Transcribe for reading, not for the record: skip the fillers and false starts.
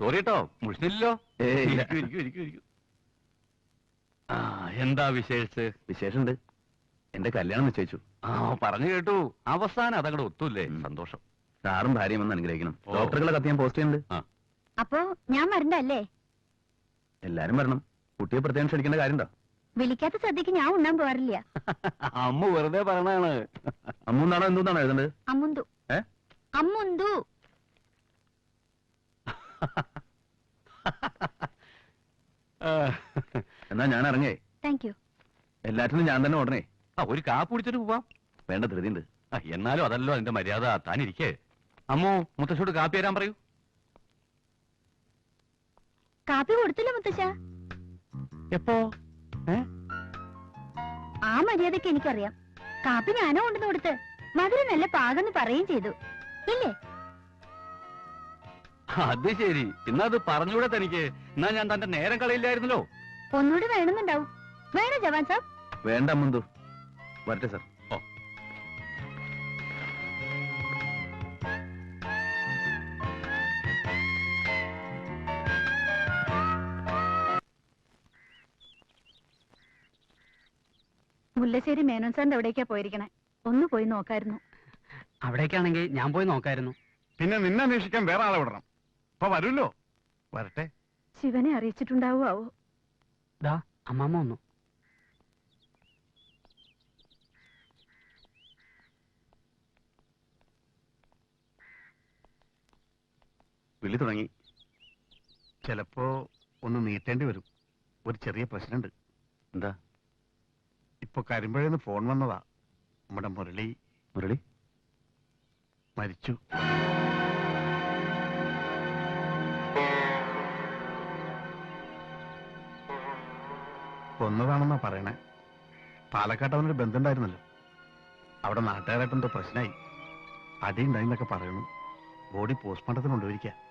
Sorry കേട്ടോ, മുഷിഞ്ഞില്ലല്ലോ. എന്താ വിശേഷിച്ച്? വിശേഷമുണ്ട്. എന്റെ കല്യാണം നിശ്ചയിച്ചു. പറഞ്ഞു കേട്ടു. അവസാനം അതങ്ങടെ ഒത്തൂല്ലേ? സന്തോഷം. സാറും ഭാര്യയും ഒന്ന് അനുഗ്രഹിക്കണം. ഡോക്ടറുകളെ കത്ത് ഞാൻ പോസ്റ്റ് ചെയ്യുന്നുണ്ട്. അപ്പോ ഞാൻ വരണ്ടല്ലേ? എല്ലാരും വരണം. കുട്ടിയെ പ്രത്യേകം ക്ഷണിക്കേണ്ട കാര്യമുണ്ടോ? വിളിക്കാത്ത സദ്യക്ക് ഞാൻ ഉണ്ണാൻ പോകാറില്ല. അമ്മ വെറുതെ പറയണാണ്. അമ്മൂന്നാണോ എന്തുന്നാണോ എഴുതേണ്ടത്? അമ്മുന്തു. അമ്മുന്തു. എന്നാ ഞാൻ ഇറങ്ങേ. Thank you. എല്ലാറ്റിനും ഞാൻ തന്നെ ഓടണേ. ഒരു കാപ്പ് കുടിച്ചിട്ട് പോവാം. വേണ്ട, ധൃതിയുണ്ട്. എന്നാലും അതല്ലോ അതിന്റെ മര്യാദ. താനിരിക്കേ. അമ്മോ, മുത്തശ്ശോട് കാപ്പി തരാൻ പറയൂ. കാപ്പി കൊടുത്തില്ല മുത്തശ്ശ. എപ്പോ? ആ മര്യാദക്ക് എനിക്കറിയാം. കാപ്പി ഞാനോ കൊണ്ടുവന്ന് കൊടുത്ത് മധുരം നല്ല പാകെന്ന് പറയുകയും ചെയ്തു. ഇല്ലേ? അത് ശരി. ഇന്നത് പറഞ്ഞൂടെ തനിക്ക്? എന്നാ ഞാൻ തന്റെ നേരം കളയില്ലായിരുന്നല്ലോ. ഒന്നുകൂടി വേണമെന്നുണ്ടാവും. വേണോ ജവാൻ സാബ്? വേണ്ട അമ്മുന്തു. വരട്ടെ സാർ. മുല്ലശ്ശേരി മേനോൻ സാറിന്റെ എവിടേക്കാ പോയിരിക്കണേ? ഒന്ന് പോയി നോക്കായിരുന്നു. അവിടേക്കാണെങ്കിൽ ഞാൻ പോയി നോക്കായിരുന്നു. പിന്നെ നിന്നെ അന്വേഷിക്കാൻ വേറെ ആളെ വിടണം. ഇപ്പൊ വരുമല്ലോ. വരട്ടെ. ശിവനെ അറിയിച്ചിട്ടുണ്ടാവോ? ദാ അമ്മാമ്മ വന്നു. വിളി തുടങ്ങി. ചിലപ്പോ ഒന്ന് നീട്ടേണ്ടി വരും. ഒരു ചെറിയ പ്രശ്നമുണ്ട്. എന്താ? ഇപ്പൊ കരിമ്പഴന്ന് ഫോൺ വന്നതാ. നമ്മുടെ മുരളി മരിച്ചു. കൊന്നതാണെന്നാ പറയണേ. പാലക്കാട്ട് അവനൊരു ബന്ധമുണ്ടായിരുന്നല്ലോ. അവിടെ നാട്ടുകാരായിട്ടെന്തോ പ്രശ്നമായി. അടി ഉണ്ടായിന്നൊക്കെ പറയണു. ബോഡി പോസ്റ്റ്മോർട്ടത്തിന് കൊണ്ടുപോയിരിക്കുക.